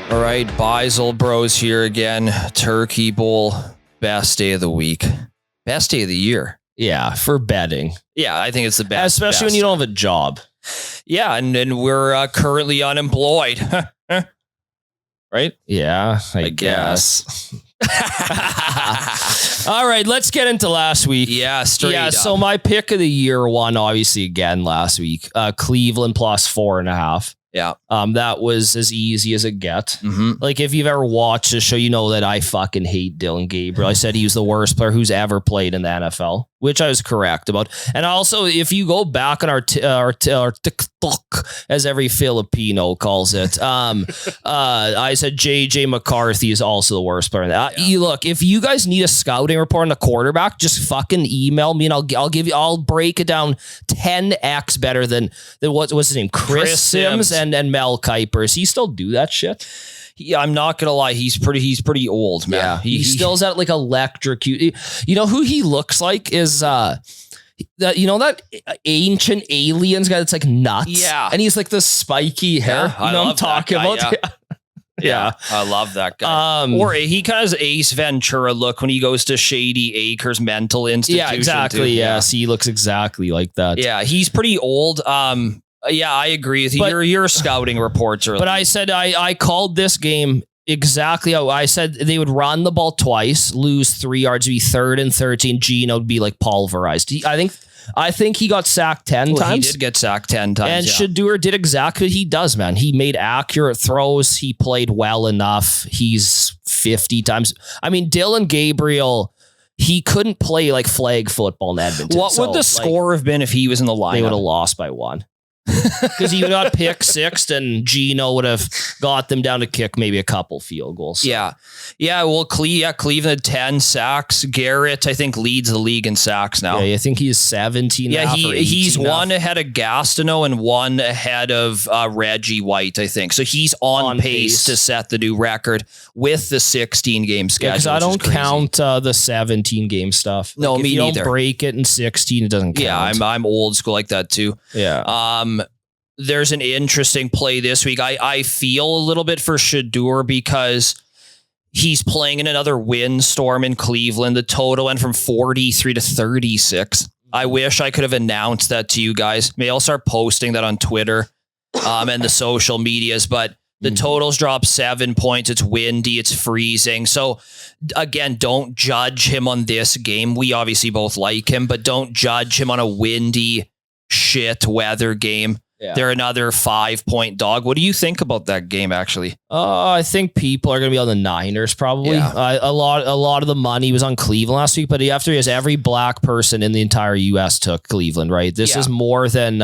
All right, Beisel Bros here again. Turkey Bowl, best day of the week, best day of the year. Yeah, for betting. Yeah, I think it's the best. Especially when you don't have a job. Yeah, and we're currently unemployed. Right? Yeah, I guess. All right, let's get into last week. Yeah, straight up. So my pick of the year won, obviously, again last week. Cleveland plus 4.5. Yeah. That was as easy as it get. Mm-hmm. Like, if you've ever watched the show, you know that I fucking hate Dylan Gabriel. I said he was the worst player who's ever played in the NFL, which I was correct about. And also, if you go back on our TikTok, as every Filipino calls it, I said JJ McCarthy is also the worst player. You look, if you guys need a scouting report on the quarterback, just fucking email me and I'll break it down 10x better than what's his name, Chris Sims and Mel Kiper. Does he still do that shit? Yeah, I'm not gonna lie. He's pretty old, man. Yeah, he still's at like electrocute. You know who he looks like is that ancient aliens guy that's like nuts. Yeah, and he's like the spiky hair. Yeah, you know what I'm talking about? Yeah. I love that guy. Or he kind of has Ace Ventura look when he goes to Shady Acres Mental Institution. Yeah, exactly. Too. Yes, he looks exactly like that. Yeah, he's pretty old. Yeah, I agree with you. But, your scouting reports are. But I said I called this game exactly how I said they would run the ball twice, lose 3 yards, be 3rd and 13. Gino would be like pulverized. I think he got sacked 10 times. He did get sacked 10 times. And Shedeur did exactly what he does, man. He made accurate throws. He played well enough. He's 50 times. I mean, Dylan Gabriel, he couldn't play like flag football in Edmonton. What would the score have been if he was in the lineup? They would have lost by 1. Because he got pick sixth and Gino would have got them down to kick maybe a couple field goals. So. Yeah. Well, Cleveland 10 sacks. Garrett, I think, leads the league in sacks now. Yeah, I think he's 17. Yeah, he's one ahead of Gastineau and one ahead of Reggie White, I think. So he's on pace to set the new record with the 16-game schedule. Because I don't count the 17-game stuff. No, like, me if you neither. Don't break it in 16, it doesn't count. Yeah, I'm old school like that too. Yeah. There's an interesting play this week. I feel a little bit for Shedeur because he's playing in another windstorm in Cleveland. The total went from 43 to 36. I wish I could have announced that to you guys. Maybe I'll start posting that on Twitter and the social medias, but the totals dropped 7 points. It's windy. It's freezing. So again, don't judge him on this game. We obviously both like him, but don't judge him on a windy shit weather game. Yeah. They're another 5-point dog. What do you think about that game, actually? I think people are going to be on the Niners, probably. Yeah. A lot of the money was on Cleveland last week, but after he has every black person in the entire U.S. took Cleveland, right? This is more than...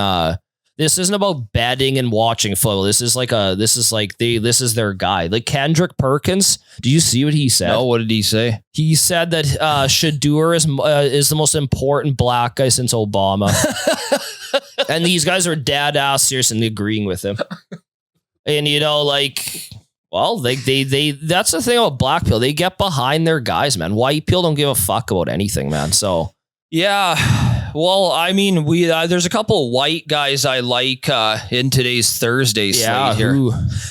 this isn't about betting and watching football. This is their guy. Like Kendrick Perkins. Do you see what he said? No, what did he say? He said that Shedeur is the most important black guy since Obama. And these guys are dead ass serious and agreeing with him. And they that's the thing about black people. They get behind their guys, man. White people don't give a fuck about anything, man. So yeah. Well, I mean, there's a couple of white guys I like in today's Thursday slate here.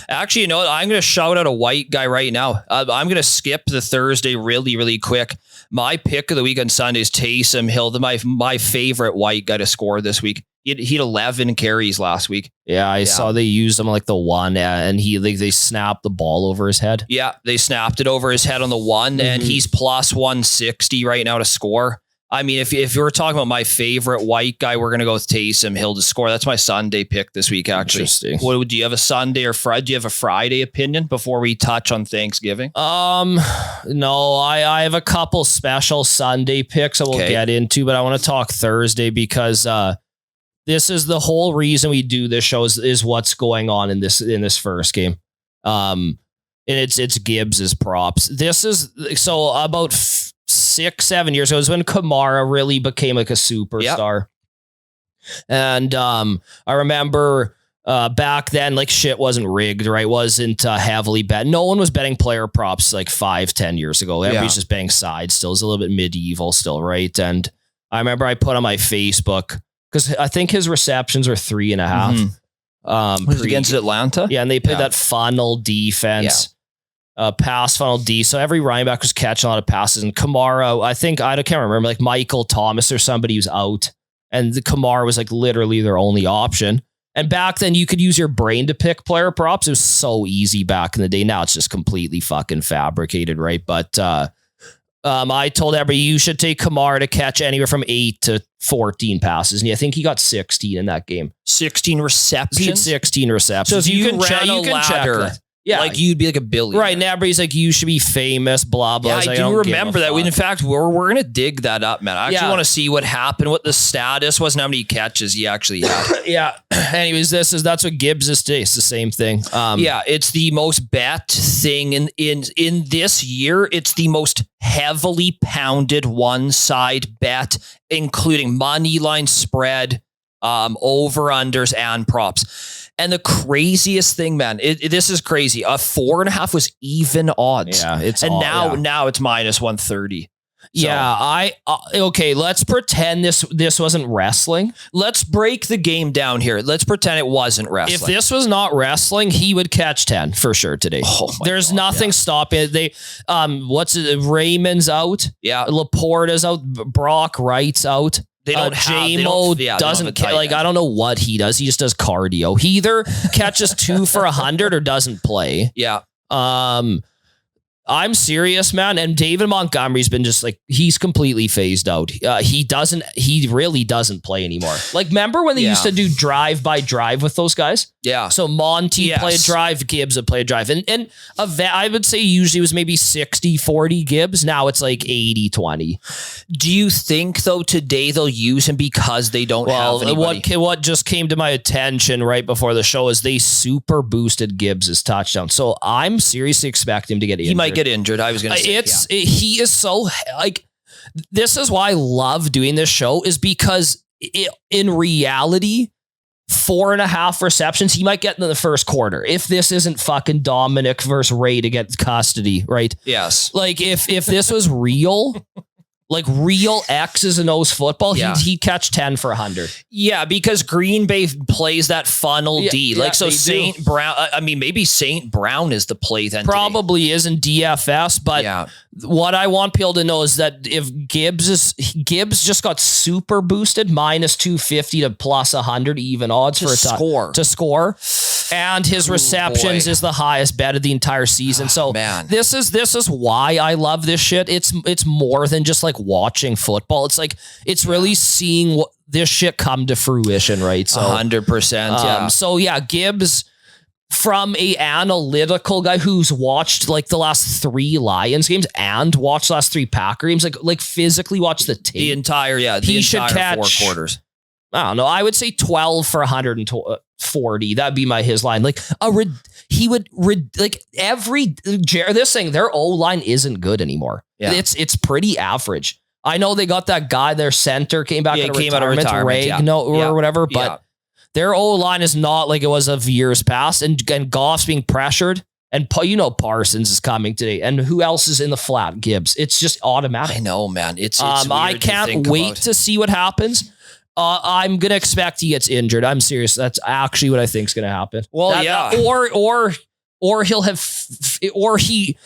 Actually, you know what? I'm going to shout out a white guy right now. I'm going to skip the Thursday really, really quick. My pick of the week on Sunday is Taysom Hill, my favorite white guy to score this week. He had 11 carries last week. Yeah, I saw they used him like the one, and they snapped the ball over his head. Yeah, they snapped it over his head on the one, and he's plus 160 right now to score. I mean, if you're talking about my favorite white guy, we're going to go with Taysom Hill to score. That's my Sunday pick this week, actually. Interesting. Do you have a Sunday or Friday? Do you have a Friday opinion before we touch on Thanksgiving? No, I have a couple special Sunday picks I will get into, but I want to talk Thursday because this is the whole reason we do this show is what's going on in this first game. And it's Gibbs's props. This is so about 6-7 years ago is when Kamara really became like a superstar. Yep. And I remember back then, like shit wasn't rigged, right? Wasn't heavily bet. No one was betting player props like 5-10 years ago. Everybody's just betting sides still. It's a little bit medieval still, right? And I remember I put on my Facebook because I think his receptions are 3.5. Against Atlanta? Yeah, and they played that funnel defense. Pass funnel D. So every running back was catching a lot of passes. And Kamara, I can't remember, like Michael Thomas or somebody was out. And the Kamara was like literally their only option. And back then you could use your brain to pick player props. It was so easy back in the day. Now it's just completely fucking fabricated, right? But I told everybody you should take Kamara to catch anywhere from 8 to 14 passes. And I think he got 16 in that game. 16 receptions? 16 receptions. So if you can check that. Yeah, like you'd be like a billion, right? And everybody's like, you should be famous, blah blah. Yeah, I do remember that. In fact, we're gonna dig that up, man. I actually want to see what happened, what the status was, and how many catches he actually had. Yeah. Anyways, that's what Gibbs is today. It's the same thing. It's the most bet thing in this year. It's the most heavily pounded one side bet, including money line spread, over unders and props. And the craziest thing, man, this is crazy. 4.5 was even odds. Yeah, now it's minus 130. So, yeah, okay. Let's pretend this wasn't wrestling. Let's break the game down here. Let's pretend it wasn't wrestling. If this was not wrestling, he would catch 10 for sure today. There's nothing stopping it. Raymond's out. Yeah, Laporta's out. Brock Wright's out. They don't doesn't like, I don't know what he does. He just does cardio. He either catches 2 for 100 or doesn't play. Yeah. I'm serious, man. And David Montgomery's been just like, he's completely phased out. He really doesn't play anymore. Like, remember when they used to do drive by drive with those guys? Yeah. So Monty played drive, Gibbs would play a drive. And I would say usually it was maybe 60-40 Gibbs. Now it's like 80-20. Do you think though today they'll use him because they don't have anybody? What just came to my attention right before the show is they super boosted Gibbs' touchdown. So I'm seriously expecting him to get injured. He might get injured. I was going to say he is so like, this is why I love doing this show, is because in reality, 4.5 receptions he might get in the first quarter if this isn't fucking Dominic versus Ray to get custody, right? Yes. Like if this was real, like real X's and O's football, he'd catch 10 for 100. Yeah, because Green Bay plays that funnel D. Like, so St. Brown, maybe St. Brown is the play then. Probably today. Is in DFS, but what I want people to know is that if Gibbs just got super boosted, minus 250 to plus 100 even odds to score. And his receptions is the highest bet of the entire season. So this is why I love this shit. It's more than just like watching football. It's like, it's really seeing what this shit come to fruition, right? So 100%. So Gibbs, from a analytical guy who's watched like the last 3 Lions games and watched the last 3 Packer games, like physically watched the tape. The entire 4 quarters. I don't know. I would say 12 for 140. That'd be his line. Like their O line isn't good anymore. Yeah. It's pretty average. I know they got that guy, their center came back out of retirement, or whatever, but their O line is not like it was of years past. And Goff's being pressured. And Parsons is coming today. And who else is in the flat? Gibbs. It's just automatic. I know, man. It's I can't wait to see what happens. I'm going to expect he gets injured. I'm serious. That's actually what I think is going to happen. Well, or he'll have, or he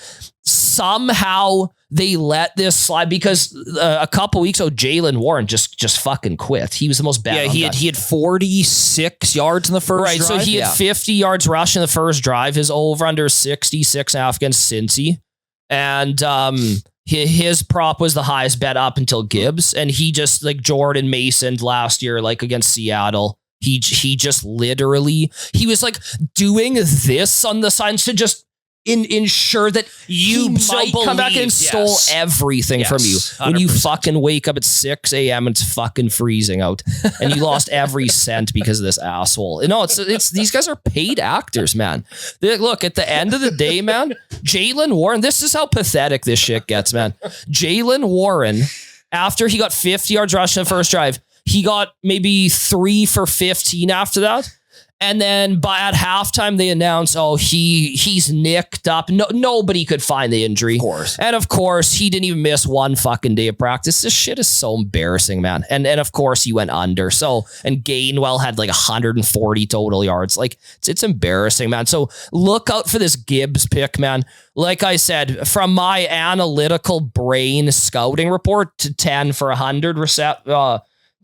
somehow they let this slide because a couple weeks ago, Jaylen Warren just fucking quit. He was the most bad. Yeah, he had 46 yards in the first drive. So he had 50 yards rushing the first drive. His over under 66.5 against Cincy. And his prop was the highest bet up until Gibbs. And he just, like Jordan Mason last year, like against Seattle, he just literally, he was like doing this on the signs to just ensure that you might come back and stole everything from you. 100%. When you fucking wake up at 6 a.m. and it's fucking freezing out and you lost every cent because of this asshole. It's these guys are paid actors, man. Look, at the end of the day, man, Jaylen Warren, this is how pathetic this shit gets, man. Jaylen Warren, after he got 50 yards rushing the first drive, he got maybe 3 for 15 after that. And then at halftime, they announced, he's nicked up. No, nobody could find the injury. Of course. And of course, he didn't even miss one fucking day of practice. This shit is so embarrassing, man. And of course, he went under. And Gainwell had like 140 total yards. Like, it's embarrassing, man. So look out for this Gibbs pick, man. Like I said, from my analytical brain scouting report, to 10 for 100,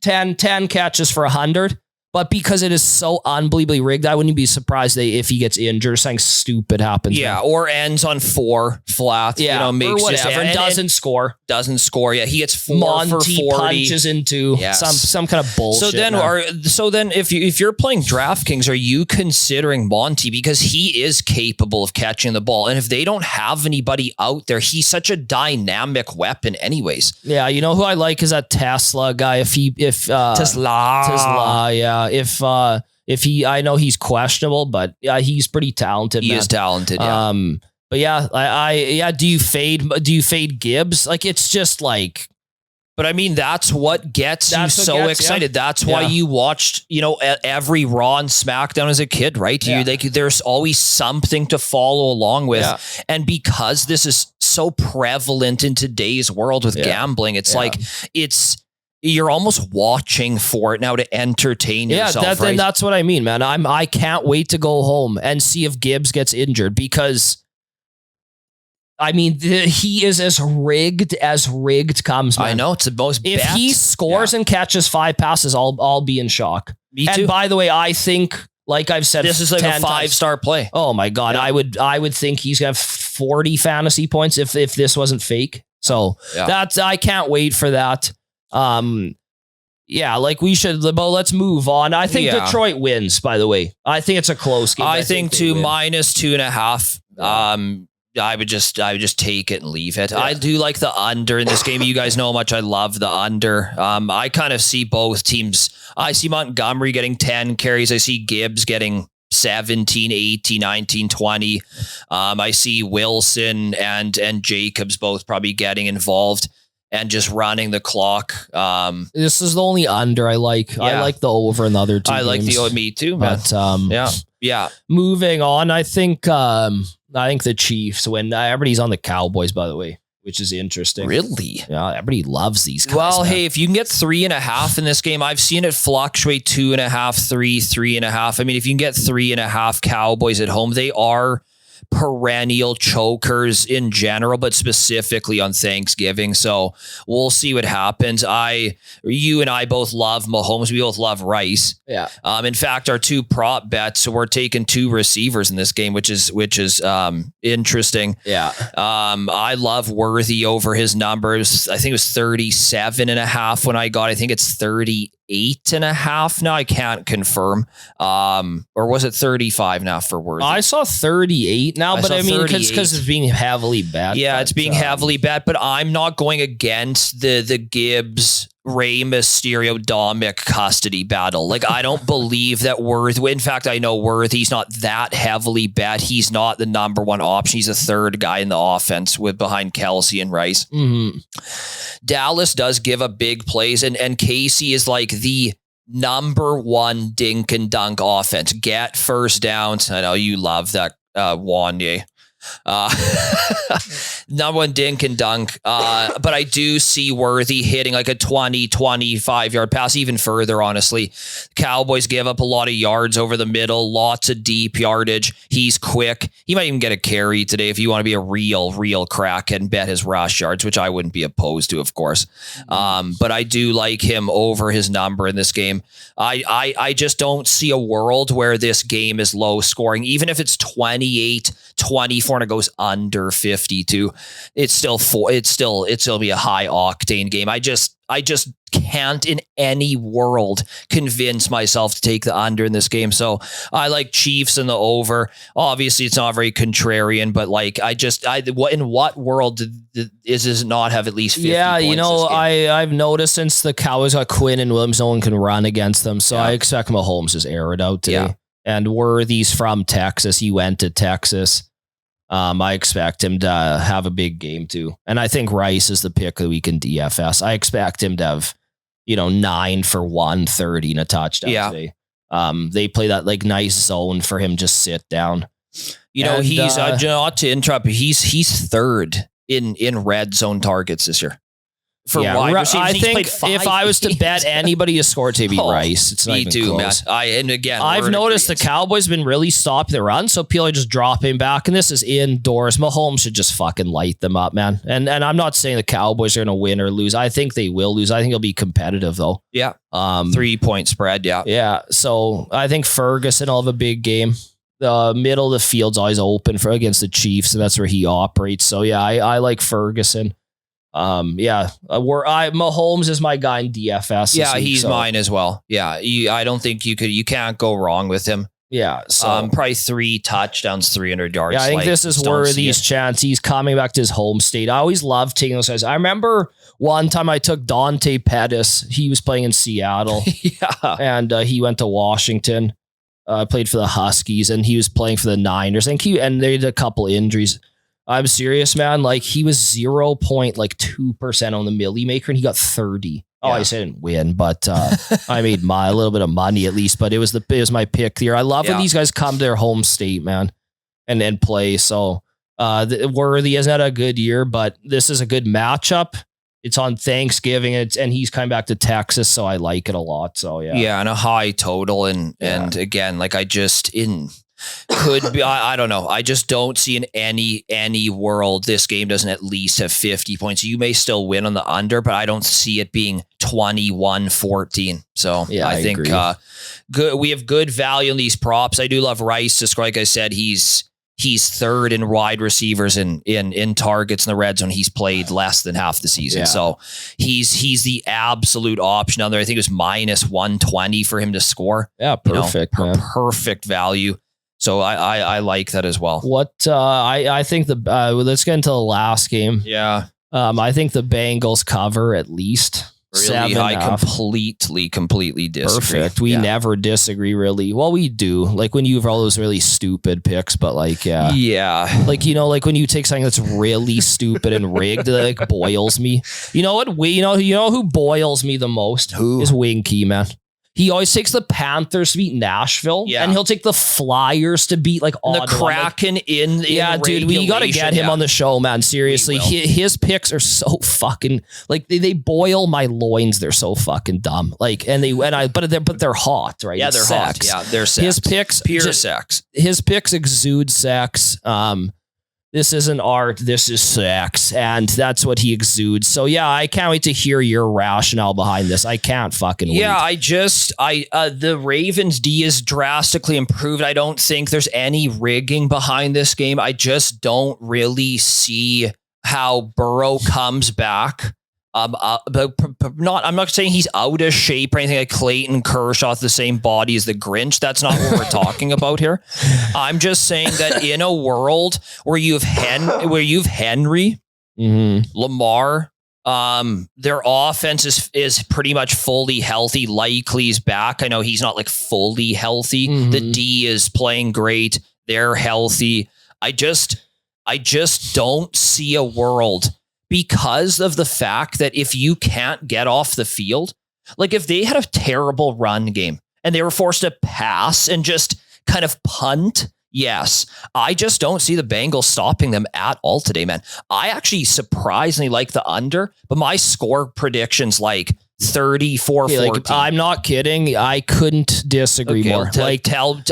10 catches for 100. But because it is so unbelievably rigged, I wouldn't be surprised if he gets injured, something stupid happens. Yeah, or ends on 4 flat. Yeah, makes or whatever, and doesn't score. Doesn't score. Yeah, he gets 4 Monty for 40. punches into some kind of bullshit. So then, if you're playing DraftKings, are you considering Monty, because he is capable of catching the ball, and if they don't have anybody out there, he's such a dynamic weapon, anyways. Yeah, you know who I like is that Tesla guy. Tesla, yeah. If he, I know he's questionable, but yeah, he's pretty talented. He is talented. Yeah. But yeah, do you fade Gibbs? Like, it's just like, but I mean, that's what gets you so excited. Yeah. That's why you watched, every Raw and SmackDown as a kid, right? There's always something to follow along with. Yeah. And because this is so prevalent in today's world with gambling, it's like, you're almost watching for it now to entertain yourself. Right? And that's what I mean, man. I can't wait to go home and see if Gibbs gets injured, because I mean, he is as rigged comes, man. I know, it's the most. If he scores and catches 5 passes, I'll be in shock. Me too. And by the way, I think, like I've said, this is like a 5-star play. Oh my God. Yeah. I would think he's gonna have 40 fantasy points if this wasn't fake. So I can't wait for that. Like we should, but let's move on. I think Detroit wins, by the way. I think it's a close game. I think to -2.5. I would just take it and leave it. Yeah. I do like the under in this game. You guys know how much I love the under. I kind of see both teams. I see Montgomery getting 10 carries. I see Gibbs getting 17, 18, 19, 20. I see Wilson and Jacobs both probably getting involved and just running the clock. This is the only under I like. Yeah. I like the over in the other 2 I like games. Me too, man. But, yeah. Moving on, I think the Chiefs win. Everybody's on the Cowboys, by the way, which is interesting. Really? Yeah, everybody loves these guys. Well, hey, if you can get 3.5 in this game, I've seen it fluctuate 2.5, 3.5. I mean, if you can get 3.5 Cowboys at home, they are perennial chokers in general, but specifically on Thanksgiving. So we'll see what happens. You and I both love Mahomes. We both love Rice. Yeah. In fact, our 2 prop bets, so we're taking 2 receivers in this game, which is interesting. Yeah. I love Worthy over his numbers. I think it was 37.5 when I got. I think it's 38.5 now. I can't confirm. Or was it 35 now for Worthy? I saw 38 now, but I mean, because it's being heavily bet. Yeah, it's being heavily bet, but I'm not going against the Gibbs, Rey Mysterio, Dominic custody battle. Like, I don't believe that Worthy. In fact, I know Worthy's not that heavily bet. He's not the number 1 option. He's a 3rd guy in the offense behind Kelsey and Rice. Mm-hmm. Dallas does give up big plays, and Casey is like the number 1 dink and dunk offense. Get first downs. I know you love that, Wanye. Number 1 dink and dunk. But I do see Worthy hitting like a 20, 25 yard pass, even further, honestly. Cowboys give up a lot of yards over the middle, lots of deep yardage. He's quick. He might even get a carry today if you want to be a real crack and bet his rush yards, which I wouldn't be opposed to, of course. But I do like him over his number in this game. I just don't see a world where this game is low scoring, even if it's 28-24 and it goes under 52. It's still be a high octane game. I just can't in any world convince myself to take the under in this game. So I like Chiefs in the over. Obviously it's not very contrarian, but like in what world does it not have at least 50 points I've noticed since the Cowboys got Quinn and Williams, no one can run against them. So I expect Mahomes is aired out today. Yeah. And Worthy's from Texas. He went to Texas. I expect him to have a big game too. And I think Rice is the pick that we can DFS. I expect him to have, 9 for 130 and a touchdown today. They play that like nice zone for him just sit down. You know, he's not to interrupt, but he's third in red zone targets this year. For wide receivers, I think if I was to bet anybody to score, to be Rice. It's not even close. Man. I've noticed the Cowboys been really stopping the run, so people are just dropping back, and this is indoors. Mahomes should just fucking light them up, man. And I'm not saying the Cowboys are going to win or lose. I think they will lose. I think it'll be competitive though. Yeah. 3-point spread. Yeah. Yeah. So I think Ferguson will have a big game. The middle of the field's always open for against the Chiefs, and that's where he operates. So yeah, I like Ferguson. Mahomes is my guy in DFS. Yeah, he's mine as well. Yeah, I don't think you can't go wrong with him. Yeah, so probably 3 touchdowns, 300 yards. Yeah, I think this is Worthy's chance. He's coming back to his home state. I always love taking those guys. I remember one time I took Dante Pettis. He was playing in Seattle. Yeah, and he went to Washington. Played for the Huskies, and he was playing for the Niners. And they had a couple injuries. I'm serious, man. Like he was 0.2% on the Millie Maker, and he got 30. Oh, yeah. I didn't win, but I made a little bit of money at least. But it was my pick here. I love when these guys come to their home state, man, and play. So Worthy hasn't had a good year, but this is a good matchup. It's on Thanksgiving, and he's coming back to Texas, so I like it a lot. So yeah, and a high total, and again, like I don't know. I just don't see in any world this game doesn't at least have 50 points. You may still win on the under, but I don't see it being 21-14. So yeah, I think good. We have good value in these props. I do love Rice. Just like I said, he's third in wide receivers in targets in the red zone. He's played less than half the season. Yeah. So he's the absolute option on there. I think it was -120 for him to score. Yeah, perfect. Perfect value. So I like that as well. What I think let's get into the last game. Yeah. I think the Bengals cover at least. Really, I completely disagree. Perfect. We never disagree, really. Well, we do. Like when you have all those really stupid picks, but like, yeah. Yeah. Like, like when you take something that's really stupid and rigged, that like boils me. You know what? You know who boils me the most? Who? Is Winky, man. He always takes the Panthers to beat Nashville, and he'll take the Flyers to beat like the Kraken in dude, we got to get him on the show, man. Seriously, his picks are so fucking like they boil my loins. They're so fucking dumb. Like, but they're hot, right? Yeah, they're hot. Yeah, they're sex. His picks, pure sex. His picks exude sex. This isn't art. This is sex. And that's what he exudes. So yeah, I can't wait to hear your rationale behind this. I can't fucking wait. Yeah, the Ravens D is drastically improved. I don't think there's any rigging behind this game. I just don't really see how Burrow comes back. I'm not saying he's out of shape or anything like Clayton Kershaw, the same body as the Grinch. That's not what we're talking about here. I'm just saying that in a world where you've Henry, Lamar, their offense is pretty much fully healthy. Likely's back. I know he's not like fully healthy. The D is playing great. They're healthy. I just don't see a world, because of the fact that if you can't get off the field, like if they had a terrible run game and they were forced to pass and just kind of punt, yes, I just don't see the Bengals stopping them at all today, man. I actually surprisingly like the under, but my score prediction's like 34-14. I'm not kidding. I couldn't disagree more. I can't.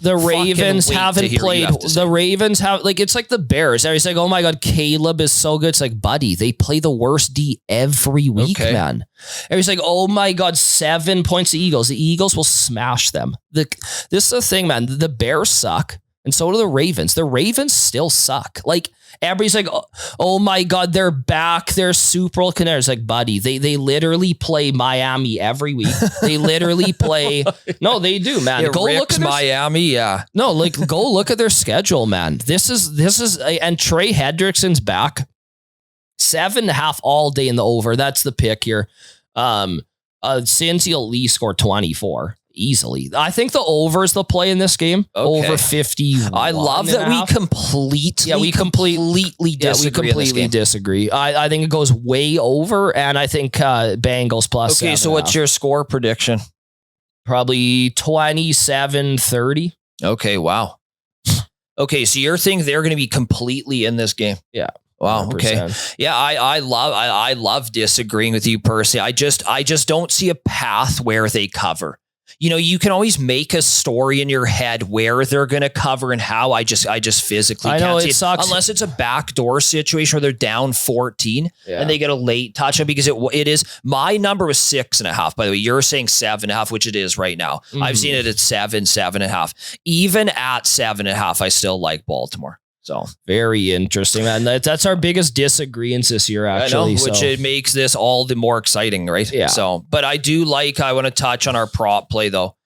The Ravens haven't played. The Ravens have it's like the Bears. Everybody's like, oh my God, Caleb is so good. It's like, buddy, they play the worst D every week, man. Everybody's like, oh my God, 7 points to Eagles. The Eagles will smash them. This is the thing, man. The Bears suck, and so do the Ravens. The Ravens still suck. Like, everybody's like, oh my God, they're back. They're Super Bowl contenders. Like, buddy, they literally play Miami every week. They literally play. No, they do, man. Go look at Miami. Yeah. No, like go look at their schedule, man. This is, and Trey Hendrickson's back. 7.5 all day in the over. That's the pick here. Cincy will at least score 24. Easily. I think the over is the play in this game. Okay. Over 50. I love that we completely disagree. I think it goes way over, and I think Bengals plus. Okay, so what's your score prediction? Probably 27-30. Okay, wow. Okay, so you're thinking they're going to be completely in this game? Yeah. Wow. 100%. Okay. Yeah, I love disagreeing with you personally. I just don't see a path where they cover. You know, you can always make a story in your head where they're going to cover and how. I just physically can't see it. Sucks. Unless it's a backdoor situation where they're down 14 and they get a late touchdown, because it is. My number was 6.5. By the way, you're saying 7.5, which it is right now. Mm-hmm. I've seen it at 7.5. Even at 7.5, I still like Baltimore. So very interesting, man. That's our biggest disagreements this year, actually. Which it makes this all the more exciting, right? Yeah. So, but I want to touch on our prop play though.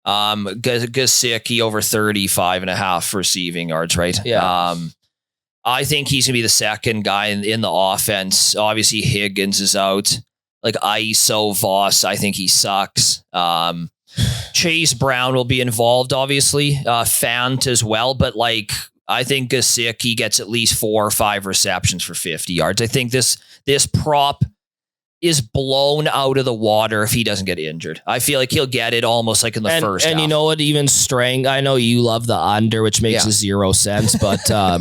Gesicki over 35.5 receiving yards, right? Yeah. I think he's gonna be the second guy in the offense. Obviously, Higgins is out. Like ISO Voss, I think he sucks. Chase Brown will be involved, obviously. Fant as well, but like, I think Gesicki gets at least 4 or 5 receptions for 50 yards. I think this prop is blown out of the water if he doesn't get injured. I feel like he'll get it almost like in the first half. And you know what? Even strength. I know you love the under, which makes 0 sense, but a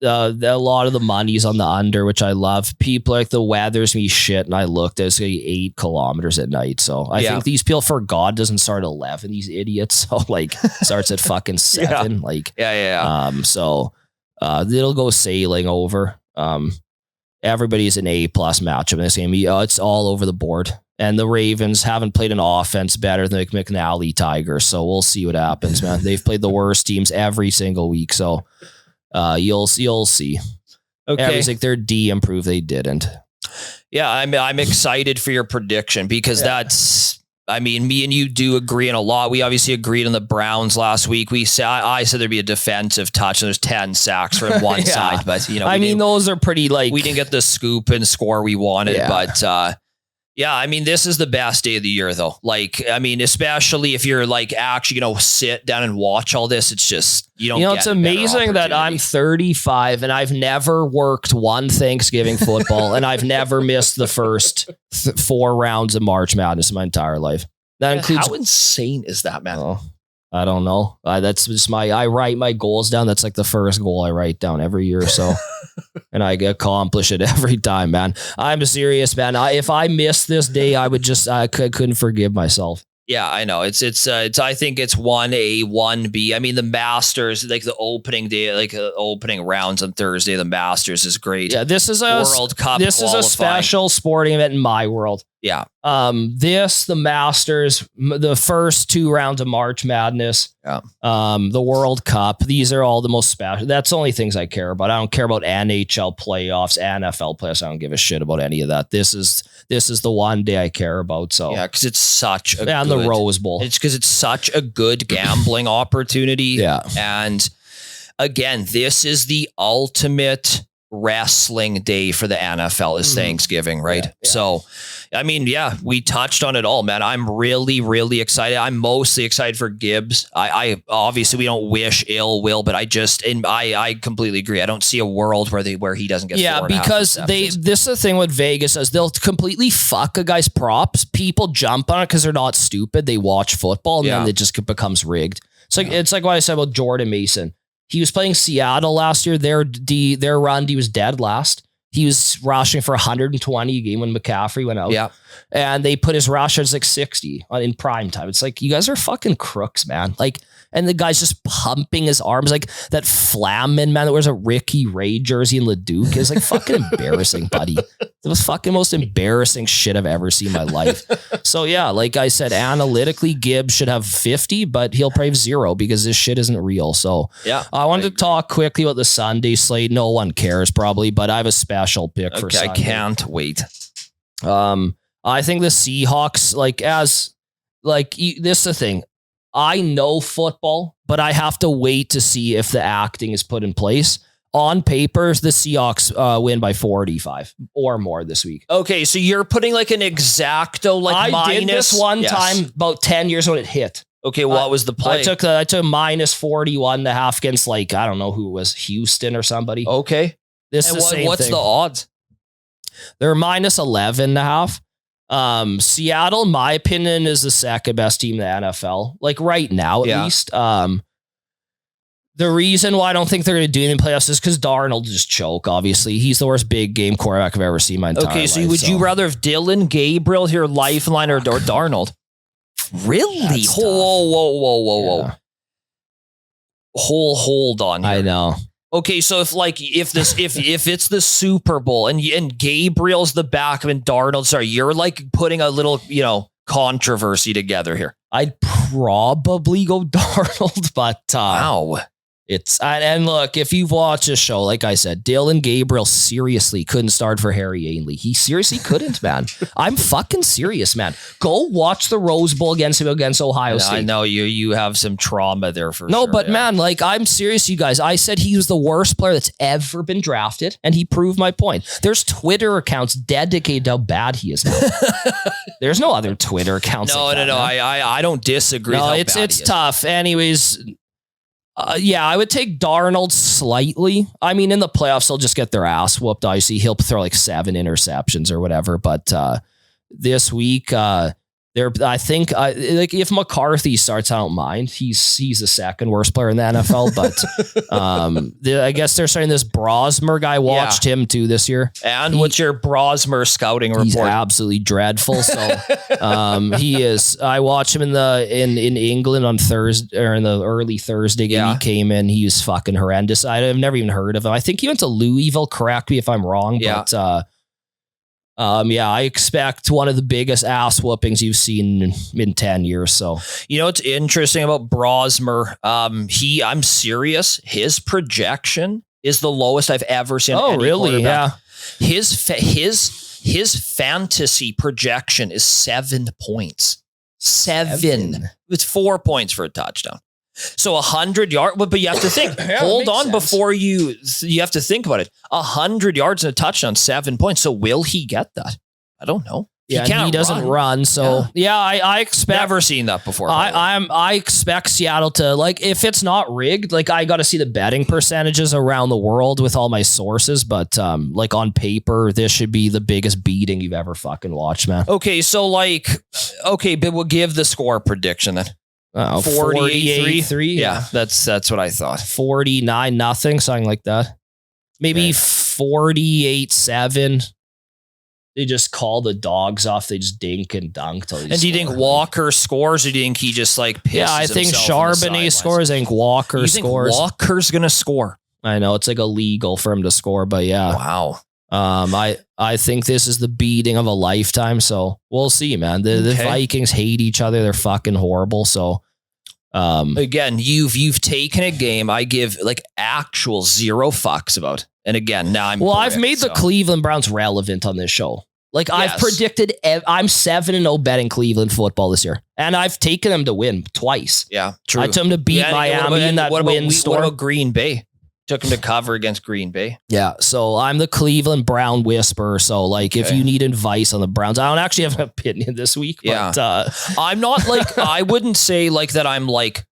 lot of the money's on the under, which I love. People like the weather's me shit, and I looked, it's 8 kilometers at night. So I think these people forgot doesn't start at 11. These idiots, so like starts at fucking 7. So it'll go sailing over. Everybody's an A+ matchup in this game. It's all over the board. And the Ravens haven't played an offense better than the McNally Tigers. So we'll see what happens, man. They've played the worst teams every single week. So you'll see. Okay. Everybody's like their D improved. They didn't. Yeah, I'm excited for your prediction because me and you do agree on a lot. We obviously agreed on the Browns last week. I said there'd be a defensive touch, and there's 10 sacks from one side, but those are pretty we didn't get the scoop and score we wanted, but this is the best day of the year though. Especially if you're like actually sit down and watch all this. It's just it's amazing that I'm 35 and I've never worked one Thanksgiving football and I've never missed the first 4 rounds of March Madness in my entire life. That includes. How insane is that, man? Oh, I don't know. That's just I write my goals down. That's like the first goal I write down every year. So, and I accomplish it every time, man. I'm serious, man. If I missed this day, I couldn't forgive myself. Yeah, I know. It's I think it's 1A, 1B. I mean, the Masters, like the opening day, like opening rounds on Thursday, the Masters is great. Yeah, this is a World Cup. This is a special sporting event in my world. Yeah. The Masters, the first 2 rounds of March Madness, the World Cup. These are all the most special. That's the only things I care about. I don't care about NHL playoffs, NFL playoffs. I don't give a shit about any of that. This is the one day I care about. So yeah, because it's such a and the Rose Bowl. It's because it's such a good gambling opportunity. Yeah, and again, this is the ultimate wrestling day for the NFL is Thanksgiving, right? Yeah. So, we touched on it all, man. I'm really, really excited. I'm mostly excited for Gibbs. I obviously we don't wish ill will, but I completely agree. I don't see a world where he doesn't get. Yeah, because this is the thing with Vegas is they'll completely fuck a guy's props. People jump on it because they're not stupid. They watch football and then it just becomes rigged. It's like what I said about Jordan Mason. He was playing Seattle last year. Their run, he was dead last. He was rushing for 120 a game when McCaffrey went out. Yeah. And they put his rush as like 60 in prime time. It's like, you guys are fucking crooks, man. Like, and the guy's just pumping his arms like that Flamman man that wears a Ricky Ray jersey in Leduc is like fucking embarrassing, buddy. It was fucking most embarrassing shit I've ever seen in my life. So yeah, like I said, analytically, Gibbs should have 50, but he'll probably have 0 because this shit isn't real. So yeah, I wanted to talk quickly about the Sunday slate. No one cares probably, but I have a special pick for Sunday. I can't wait. I think the Seahawks, this is the thing. I know football, but I have to wait to see if the acting is put in place. On paper, the Seahawks win by 45 or more this week. Okay, so you're putting like an exacto, like I minus did this one time about 10 years when it hit. Okay, what was the play? I took minus 41.5 against I don't know who it was, Houston or somebody. Okay, this is the same what's thing. The odds? They're minus 11.5. Seattle, in my opinion, is the second best team in the NFL. Like right now, at least. The reason why I don't think they're going to do it in the playoffs is because Darnold will just choke, obviously. He's the worst big game quarterback I've ever seen in my entire life. Okay, so would you rather have Dylan Gabriel here, lifeline, or Darnold? Really? Whoa. Yeah. Hold on here. I know. Okay, so if it's the Super Bowl and Gabriel's the backup and Darnold, you're like putting a little, controversy together here. I'd probably go Darnold, but wow. And look, if you've watched this show, like I said, Dylan Gabriel seriously couldn't start for Harry Ainley. He seriously couldn't, man. I'm fucking serious, man. Go watch the Rose Bowl against Ohio State. I know you have some trauma there for no, sure. but man, like I'm serious, you guys. I said he was the worst player that's ever been drafted, and he proved my point. There's Twitter accounts dedicated to how bad he is now. There's no other Twitter accounts. No. I don't disagree. No, it's tough. Anyways. I would take Darnold slightly. I mean, in the playoffs, they'll just get their ass whooped. Obviously, he'll throw like 7 interceptions or whatever. But this week, I think if McCarthy starts, I don't mind. He's the second worst player in the NFL. But I guess they're starting this Brosmer guy. Watched him too this year. And what's your Brosmer scouting report? He's absolutely dreadful. So he is. I watched him in England on Thursday or in the early Thursday game. He came in. He was fucking horrendous. I've never even heard of him. I think he went to Louisville. Correct me if I'm wrong. Yeah. But I expect one of the biggest ass whoopings you've seen in 10 years. So, what's interesting about Brosmer? I'm serious. His projection is the lowest I've ever seen. Oh, really? Yeah. His fantasy projection is 7 points. 7. It's 4 points for a touchdown. So 100 yards, but you have to think. Hold on, before you have to think about it. 100 yards and a touchdown, 7 points. So will he get that? I don't know. Yeah, he doesn't run. So I expect. Never seen that before. I expect Seattle to, like, if it's not rigged, like I got to see the betting percentages around the world with all my sources. But like on paper, this should be the biggest beating you've ever fucking watched, man. Okay, so but we'll give the score prediction then. 48-3. Yeah, that's what I thought. 49-0, something like that. Maybe 48-7. They just call the dogs off. They just dink and dunk. And do you think Walker scores, or do you think he just like pisses? Yeah, I think Charbonnet scores. I think Walker scores. Walker's gonna score. I know it's like illegal for him to score, but yeah. Wow. I think this is the beating of a lifetime. So we'll see, man. The Vikings hate each other. They're fucking horrible. So again, you've taken a game I give like actual 0 fucks about. And again, now I've made the Cleveland Browns relevant on this show. Like I've predicted, I'm 7-0 betting Cleveland football this year, and I've taken them to win twice. Yeah, true. I took them to beat Miami in that win storm. What about Green Bay? Took him to cover against Green Bay. Yeah, so I'm the Cleveland Brown whisperer. So, like, if you need advice on the Browns, I don't actually have an opinion this week. But, I'm not like, I wouldn't say like that I'm like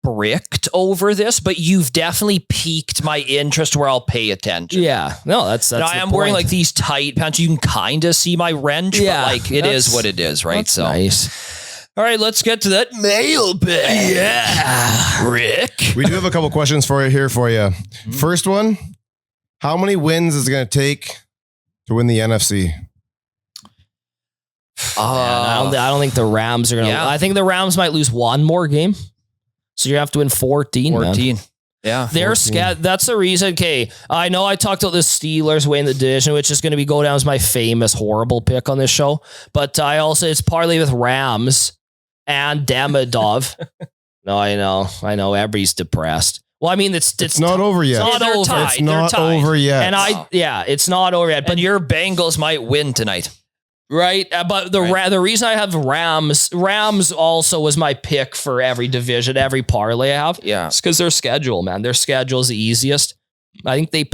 bricked over this, but you've definitely piqued my interest where I'll pay attention. Yeah, no, that's I am wearing like these tight pants. You can kind of see my wrench, but like it is what it is, right? That's so nice. All right, let's get to that mailbag. Yeah, Rick. We do have a couple questions for you. First one, how many wins is it going to take to win the NFC? I don't think the Rams are going to. I think the Rams might lose one more game. So you have to win 14. 14. Man. Yeah. They're that's the reason. Okay. I know I talked about the Steelers winning the division, which is going to go down as my famous horrible pick on this show. But I also, it's partly with Rams and Demidov. No, I know. Everybody's depressed. Well, I mean, it's not over yet. It's not over. It's not over yet. And it's not over yet. But your Bengals might win tonight. Right. But the reason I have Rams also was my pick for every division, every parlay I have. Yeah. It's because their schedule, man. Their schedule is the easiest. I think they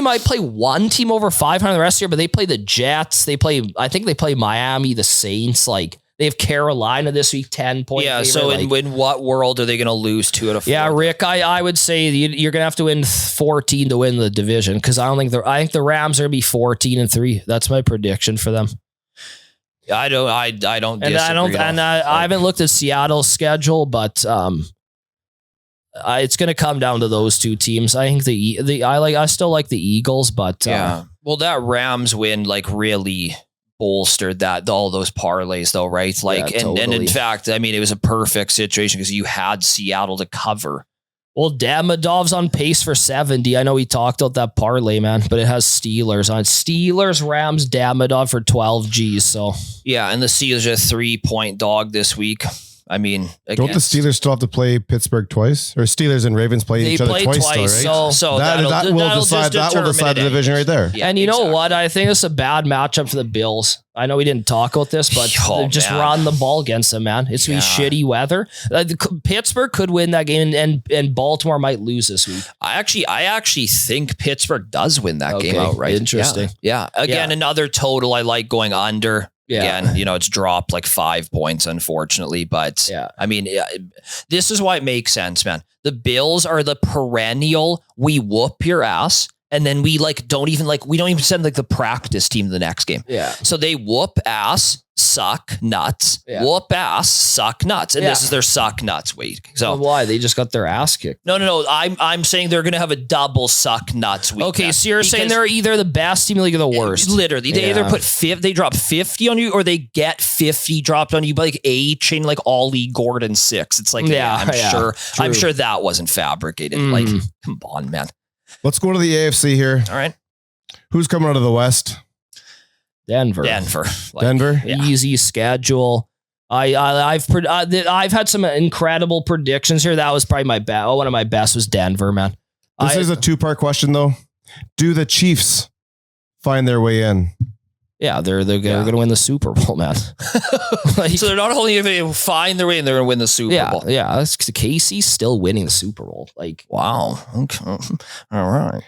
might play one team over 500 the rest of the year, but they play the Jets. I think they play Miami, the Saints. Like, They have Carolina this week, 10-point. Yeah. favorite. So in what world are they going to lose 2 out of 4? Yeah, Rick, I would say you're going to have to win 14 to win the division because I think the Rams are going to be 14-3. That's my prediction for them. I don't. I haven't looked at Seattle's schedule, but it's going to come down to those two teams. I think I still like the Eagles, but yeah. Well, that Rams win like really bolstered all those parlays though, right? Like, Yeah, and in totally. fact, I mean, it was a perfect situation because you had Seattle to cover. Well, Damadov's on pace for 70. I know we talked about that parlay, man, but it has Steelers on it. Steelers, Rams, Damadov for 12 G's. So Yeah, and the Steelers are a 3-point dog this week. I mean, Don't the Steelers still have to play Pittsburgh twice? Or Steelers and Ravens play each other twice, though, right? So that will just decide the division right there. Yeah, and you know exactly. what? I think it's a bad matchup for the Bills. I know we didn't talk about this, but Oh, they're just man. run the ball against them, man. It's gonna be shitty weather. Pittsburgh could win that game, and Baltimore might lose this week. I actually think Pittsburgh does win that game Okay, outright. interesting. Yeah. Again, another total I like going under. Yeah. Again, it's dropped like 5 points, unfortunately. But Yeah. I mean, this is why it makes sense, man. The Bills are the perennial, we whoop your ass. And then we don't even send like the practice team to the next game. Yeah. So they whoop ass, suck nuts, Yeah. whoop ass, suck nuts. And this is their suck nuts week. So Why? They just got their ass kicked. no. I'm saying they're going to have a double suck nuts week. Okay, man. so you're saying Because they're either the best team in the league or the worst. Literally, they either Yeah. they drop 50 on you or they get 50 dropped on you by like A chain, like Ollie Gordon 6. It's like, I'm true. sure that wasn't fabricated. Mm. Like, come on, man. Let's go to the AFC here. All right. Who's coming out of the West? Denver. Denver? Yeah. Easy schedule. I've had some incredible predictions here. That was probably one of my best was Denver, man. This is a 2-part question, though. Do the Chiefs find their way in? Yeah, they're going to win the Super Bowl, man. So they're not only going to find their way and they're going to win the Super Bowl. Yeah. Casey's still winning the Super Bowl. Like, Wow. Okay. All right.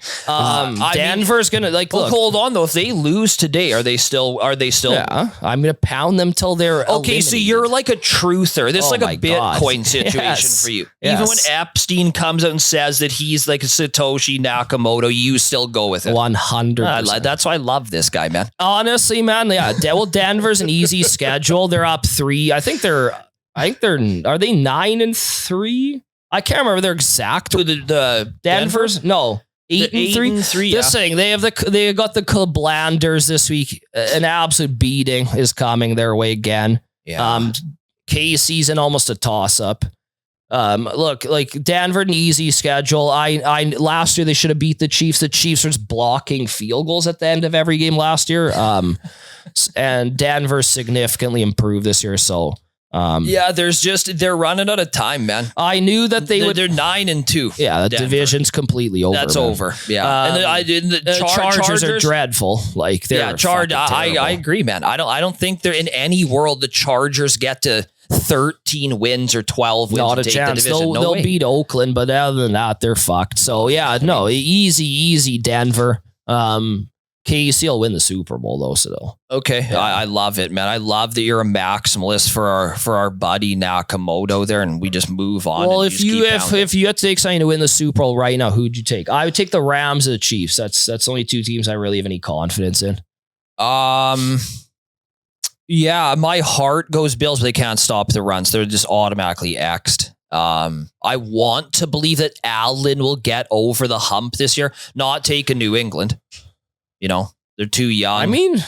Denver's going to look. Hold on though. If they lose today, are they still? Yeah, I'm going to pound them till they're Okay, so eliminated. you're like a truther. This is Oh like my a God. Bitcoin situation Yes. for you. Yes. Even when Epstein comes out and says that he's like a Satoshi Nakamoto, you still go with it. 100%. That's why I love this guy, man. Honestly, man, yeah. Denver's an easy schedule. They're up 3. I think they're. Are they 9-3? I can't remember their exact. The Denver's no 8-3. This thing they got the Clevelanders this week. An absolute beating is coming their way again. Yeah. Casey's in almost a toss up. Look, like Denver, an easy schedule. I last year they should have beat the Chiefs. The Chiefs were just blocking field goals at the end of every game last year. And Denver significantly improved this year. So, yeah, they're running out of time, man. I knew that they're 9-2. Yeah, the Denver. division's completely over. That's man. over. Yeah. And the Chargers are dreadful. Like they're I agree, man. I don't think they're in any world the Chargers get to 13 wins or 12 wins. Not a to take chance. The division. They'll way. beat Oakland, but other than that, they're fucked. So yeah, no, easy Denver. KC will win the Super Bowl though. So Okay, Yeah. I love it, man. I love that you're a maximalist for our buddy Nakamoto there, and we just move on. well, and if just keep pounding. if you had to take something to win the Super Bowl right now, who'd you take? I would take the Rams or the Chiefs. That's only 2 teams I really have any confidence in. Yeah, my heart goes Bills, but they can't stop the runs. They're just automatically X'd. I want to believe that Allen will get over the hump this year, not take a New England. They're too young. I mean,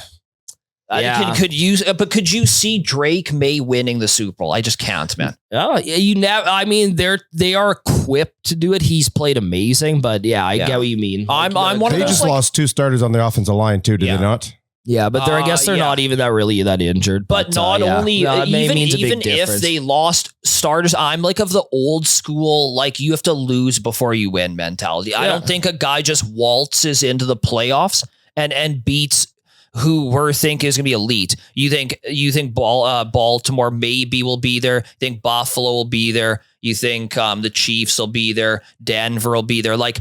yeah. could you see Drake May winning the Super Bowl? I just can't, man. I mean, they are equipped to do it. He's played amazing, but yeah, I get what you mean. I'm one of They those, just like- lost 2 starters on their offensive line, too, did Yeah. they not? Yeah, but I guess they're yeah. not even that injured. But not yeah. only, No, it means a big even if difference. they lost starters, I'm like of the old school, like you have to lose before you win mentality. I Yeah. don't think a guy just waltzes into the playoffs and beats who we think is going to be elite. You think Baltimore maybe will be there. You think Buffalo will be there. You think the Chiefs will be there. Denver will be there. Like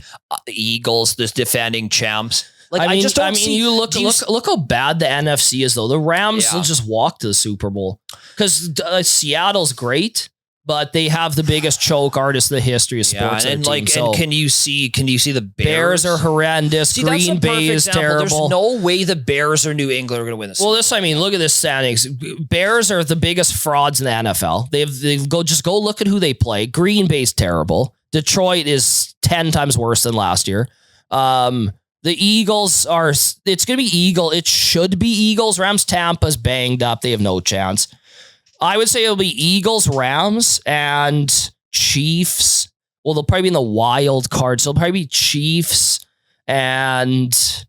Eagles, this defending champs. Like I just don't see. You look how bad the NFC is though. The Rams will just walk to the Super Bowl because Seattle's great, but they have the biggest choke artist in the history of sports. And can you see the Bears are horrendous. See, Green Bay is terrible. There's no way the Bears or New England are going to win this. Well, look at this standings. Bears are the biggest frauds in the NFL. They go look at who they play. Green Bay's terrible. Detroit is 10 times worse than last year. The Eagles it's going to be It should be Eagles. Rams, Tampa's banged up. They have no chance. I would say it'll be Eagles, Rams, and Chiefs. Well, they'll probably be in the wild card. So it'll probably be Chiefs and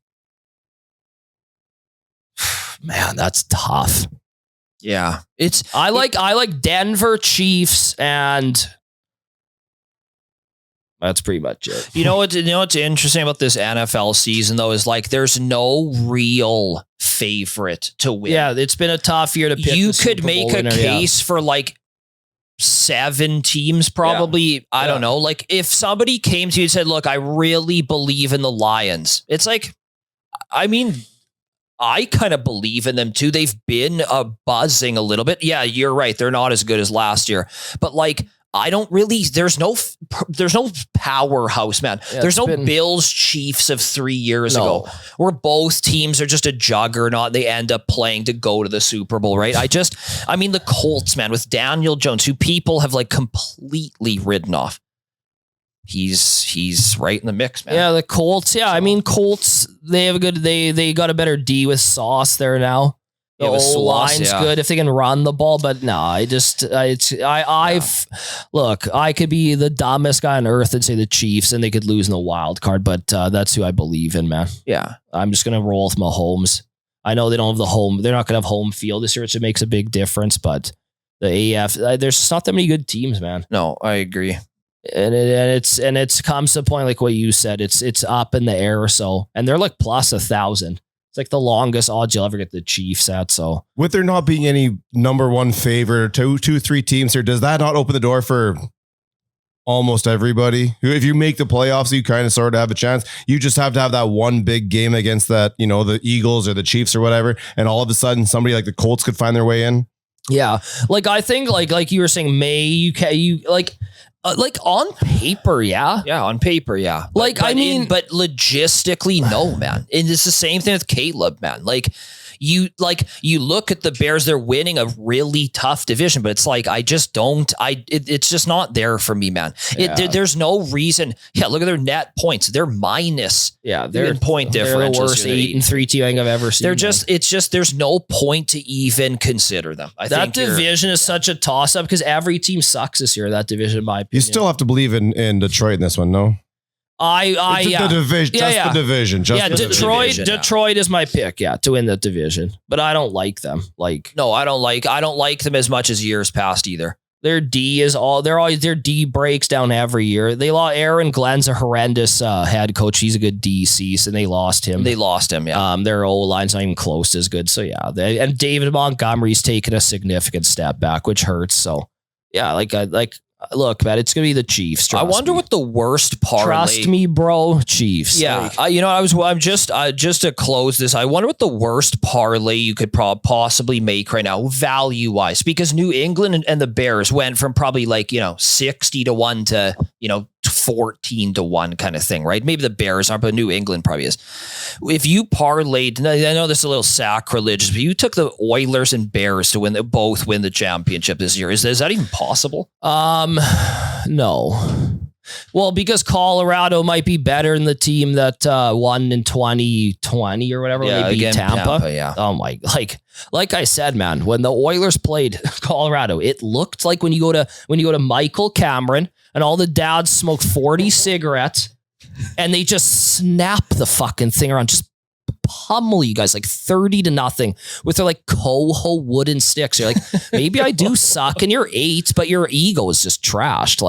man, that's tough. Yeah. I like Denver, Chiefs, and that's pretty much it. You know what's interesting about this NFL season though is like there's no real favorite to win. Yeah, it's been a tough year to pick. You could make a case for like 7 teams probably. Yeah. I don't know. Like if somebody came to you and said, "Look, I really believe in the Lions." It's like, I mean, I kind of believe in them too. They've been buzzing a little bit. Yeah, you're right. They're not as good as last year, but like. I don't really, there's no powerhouse, man. Yeah, there's no Bills Chiefs of 3 years ago where both teams are just a juggernaut. They end up playing to go to the Super Bowl, right? I mean, the Colts, man, with Daniel Jones, who people have like completely ridden off. He's right in the mix, man. Yeah, the Colts. Yeah, I mean, Colts, they have they got a better D with Sauce there now. The whole line's good if they can run the ball, but no, look, I could be the dumbest guy on earth and say the Chiefs and they could lose in the wild card, but that's who I believe in, man. Yeah. I'm just going to roll with Mahomes. I know they don't have they're not going to have home field this year, which makes a big difference, but the AF, there's just not that many good teams, man. No, I agree. And it's comes to a point like what you said, it's up in the air or so, and they're like plus 1,000. It's like the longest odds you'll ever get the Chiefs at. So with there not being any number one favorite, two, 3 teams here, does that not open the door for almost everybody? If you make the playoffs, you kind of sort of have a chance. You just have to have that one big game against that, the Eagles or the Chiefs or whatever, and all of a sudden somebody like the Colts could find their way in. Yeah, like I think like you were saying, like on paper, yeah. Yeah, on paper, yeah. But but logistically, no, man. And it's the same thing with Caleb, man. Like you look at the Bears, they're winning a really tough division, but it's like, I just don't, it's just not there for me, man. Yeah. There's no reason. Yeah. Look at their net points. They're minus. Yeah. They're point differentials. The worst 8-3 team I think I've ever seen. There's no point to even consider them. That division is such a toss up because every team sucks this year. That division, in my opinion. You still have to believe in Detroit in this one, no? The division. The division. Detroit is my pick. To win the division, but I don't like them. No, I don't like them as much as years past either. Their D their D breaks down every year. They lost Aaron Glenn's a horrendous head coach. He's a good DC, and they lost him. Yeah. Their O line's not even close as good. So yeah, and David Montgomery's taken a significant step back, which hurts. So yeah, look, man, it's gonna be the Chiefs. I wonder what the worst parlay. Trust me, bro, Chiefs. Yeah, I'm just to close this. I wonder what the worst parlay you could possibly make right now, value wise, because New England and the Bears went from probably 60-1 to 14-1 kind of thing, right? Maybe the Bears aren't, but New England probably is. If you parlayed, I know this is a little sacrilegious, but you took the Oilers and Bears to both win the championship this year. Is that even possible? No. Well, because Colorado might be better than the team that won in 2020 or whatever. Yeah, they beat again, Tampa. Yeah. Oh my! Like I said, man, when the Oilers played Colorado, it looked like when you go to Michael Cameron and all the dads smoke 40 cigarettes and they just snap the fucking thing around, just pummel you guys 30-0 with their coho wooden sticks. You're like, maybe I do suck and you're 8, but your ego is just trashed.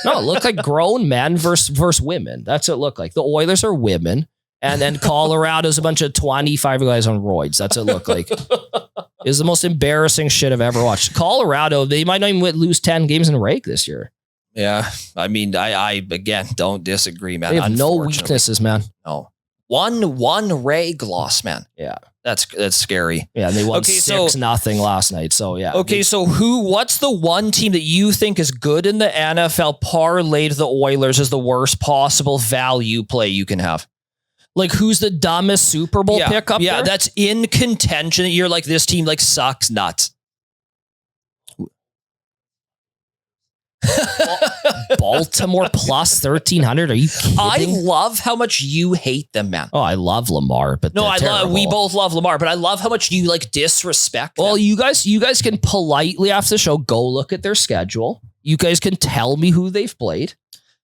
No, it looked like grown men versus women. That's what it looked like. The Oilers are women, and then Colorado's a bunch of 25 guys on roids. That's what it looked like. It was the most embarrassing shit I've ever watched. Colorado, they might not even lose 10 games in a rake this year. Yeah. I mean, I again don't disagree, man. They have no weaknesses, man. No. 1-1 reg loss, man. Yeah. That's scary. Yeah, and they won Okay, 6-0 last night. So yeah. Okay, so what's the one team that you think is good in the NFL parlayed the Oilers as the worst possible value play you can have? Like, who's the dumbest Super Bowl pick up there? That's in contention. You're like, this team like sucks nuts. Baltimore plus 1,300. Are you kidding? I love how much you hate them, man. Oh, I love Lamar, but no, we both love Lamar, but I love how much you like disrespect them. Well, you guys can politely after the show go look at their schedule. You guys can tell me who they've played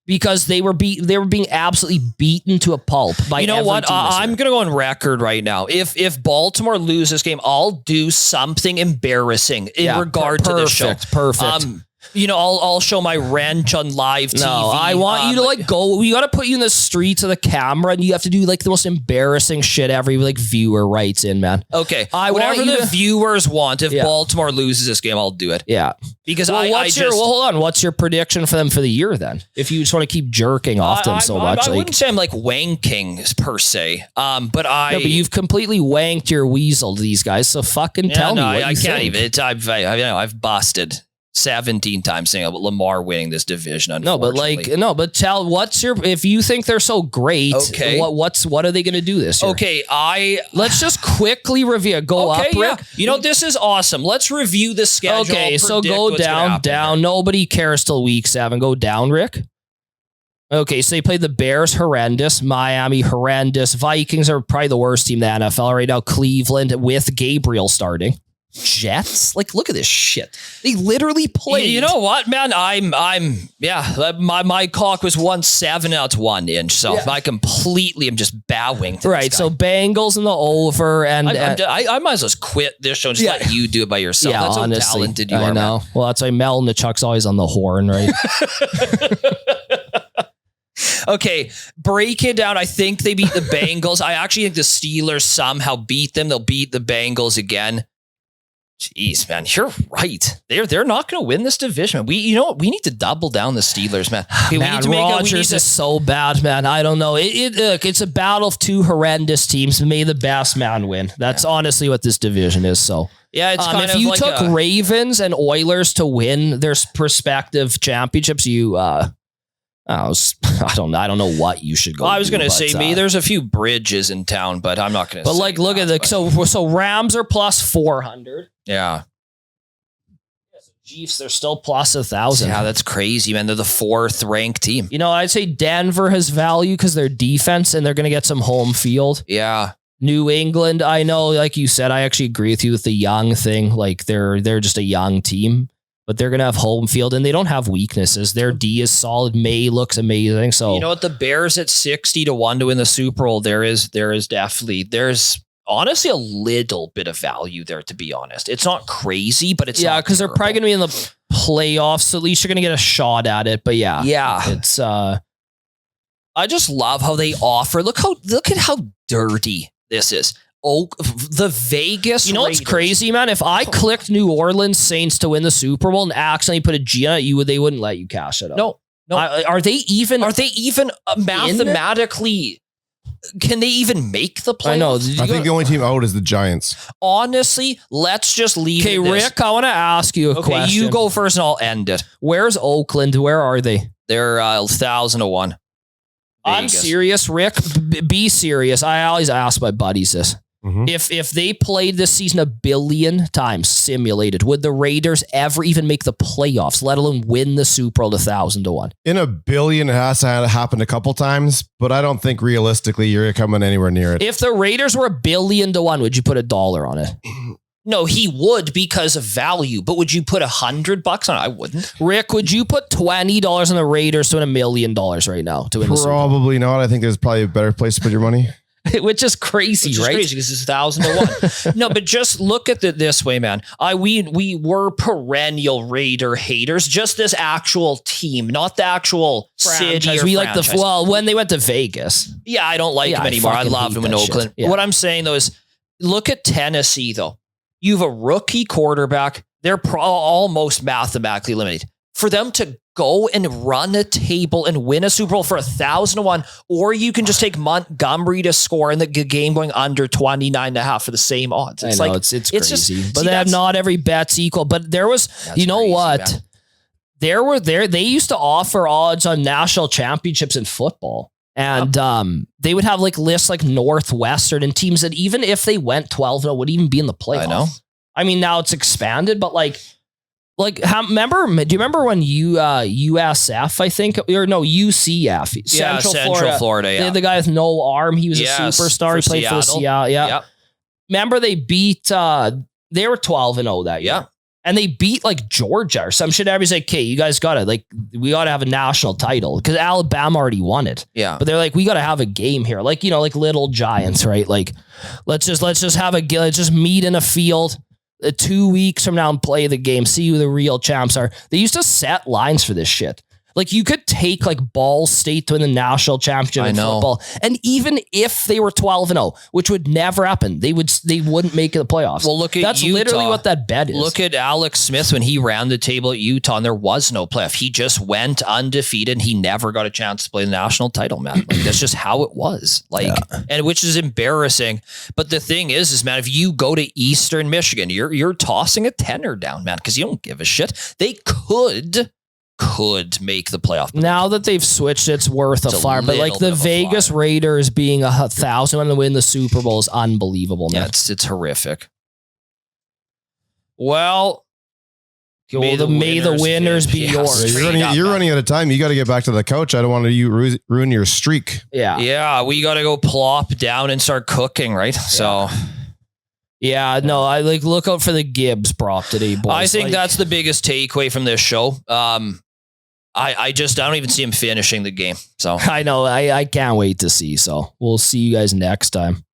because they were being absolutely beaten to a pulp by you know every what? team this I'm year. gonna go on record right now. If Baltimore lose this game, I'll do something embarrassing in regard to this show. Perfect. I'll show my wrench on live TV. No, I want you to like go. We got to put you in the streets of the camera, and you have to do like the most embarrassing shit every like viewer writes in, man. Okay, I whatever want you the to- viewers want. If Baltimore loses this game, I'll do it. Yeah, because hold on. What's your prediction for them for the year then? If you just want to keep jerking off them so much, I wouldn't say I'm like wanking per se. But you've completely wanked your weasel to these guys. So fucking tell me. What I you can't think. even. I've busted 17 times saying about Lamar winning this division. But if you think they're so great, what are they going to do this year? Okay, let's just quickly review. Go up, Rick. This is awesome. Let's review the schedule. Okay, so go down. Nobody cares till week 7. Go down, Rick. Okay, so they played the Bears, horrendous. Miami, horrendous. Vikings are probably the worst team in the NFL right now. Cleveland with Gabriel starting. Jets, like, look at this shit. They literally played. You know what, man? My cock was 1.7, now it's 1 inch. So I completely am just bowing. To right. So Bengals in the over, and I might as well just quit this show and just let you do it by yourself. That's honestly, how talented you are. I know. Man. Well, that's why Mel Nichuk's always on the horn, right? Okay, break it down. I think they beat the Bengals. I actually think the Steelers somehow beat them. They'll beat the Bengals again. Jeez, man, you're right. They're not going to win this division. We need to double down the Steelers, man. Rodgers is so bad, man. I don't know. It's a battle of two horrendous teams. May the best man win. That's honestly what this division is. So yeah, it's kind if of you like took Ravens and Oilers to win their prospective championships, I don't know what you should go. I was going to say, there's a few bridges in town, but I'm not going to. But like, look at the so Rams are plus 400. Yeah. So Chiefs, they're still plus 1,000. Yeah, that's crazy, man. They're the 4th ranked team. I'd say Denver has value because their defense and they're going to get some home field. Yeah. New England, I know, like you said, I actually agree with you with the young thing. Like they're just a young team. But they're going to have home field and they don't have weaknesses. Their D is solid. May looks amazing. So, you know what? The Bears at 60-1 to win the Super Bowl. There's honestly a little bit of value there, to be honest. It's not crazy, but it's because they're probably going to be in the playoffs. So at least you're going to get a shot at it. But yeah, it's, I just love how they offer. Look at how dirty this is. The Vegas. You know what's crazy, man? If I clicked New Orleans Saints to win the Super Bowl and accidentally put a G on it, they wouldn't let you cash it up. No. Are they even mathematically? Can they even make the playoffs? I know. I think the only team out is the Giants. Honestly, let's just leave. Okay, Rick, I want to ask you a question. You go first, and I'll end it. Where's Oakland? Where are they? They're 1,000-1. I'm serious, Rick. Be serious. I always ask my buddies this. Mm-hmm. If they played this season 1 billion times simulated, would the Raiders ever even make the playoffs, let alone win the Super Bowl 1,000-1? In 1 billion, it has to happen a couple times, but I don't think realistically you're coming anywhere near it. If the Raiders were 1 billion to 1, would you put $1 on it? No, he would because of value. But would you put $100 on it? I wouldn't. Rick, would you put $20 on the Raiders to win $1 million right now to win the Super Bowl? Probably not. I think there's probably a better place to put your money. Which is crazy, right? Crazy because it's 1,000-1. No, but just look at it this way, man. We were perennial Raider haters. Just this actual team, not the actual city. Or we like when they went to Vegas. Yeah, I don't like them anymore. I loved them in Oakland. Yeah. What I'm saying though is, look at Tennessee though. You have a rookie quarterback. They're almost mathematically limited. For them to go and run a table and win a Super Bowl for 1,001, or you can just take Montgomery to score in the game going under 29.5 for the same odds. It's it's crazy, just, but not every bet's equal. But there was, you know crazy, what? Man. They used to offer odds on national championships in football. And they would have like lists like Northwestern and teams that even if they went 12-0 would even be in the playoffs. I know. I mean, now it's expanded, but do you remember when USF, I think, or no, UCF, Central Florida. Yeah. The guy with no arm, he was a superstar. He played for the Seattle. Yeah. Yep. Remember they beat, they were 12-0 that year. Yeah. And they beat like Georgia or some shit. Everybody's like, okay, you guys we got to have a national title because Alabama already won it. Yeah. But they're like, we got to have a game here. Like, like little giants, right? Like, let's just meet in a field 2 weeks from now and play the game. See who the real champs are. They used to set lines for this shit. Like you could take like Ball State to win the national championship in football. And even if they were 12-0, which would never happen, they wouldn't make the playoffs. Well, that's Utah. Literally what that bet is. Look at Alex Smith when he ran the table at Utah and there was no playoff. He just went undefeated and he never got a chance to play the national title, man. Like that's just how it was. And which is embarrassing. But the thing is man, if you go to Eastern Michigan, you're tossing a tenner down, man, because you don't give a shit. They could make the playoff. Now that they've switched, it's worth a flyer. But like the Vegas Raiders being 1,000 to win the Super Bowl is unbelievable, man. Yeah, it's horrific. Well, may the winners be yours. You're running out of time. You got to get back to the couch. I don't want to ruin your streak. Yeah, we got to go plop down and start cooking, right? Yeah. So. Yeah, no, I look out for the Gibbs prop today, boys. I think that's the biggest takeaway from this show. I don't even see him finishing the game. So I know I can't wait to see. So we'll see you guys next time.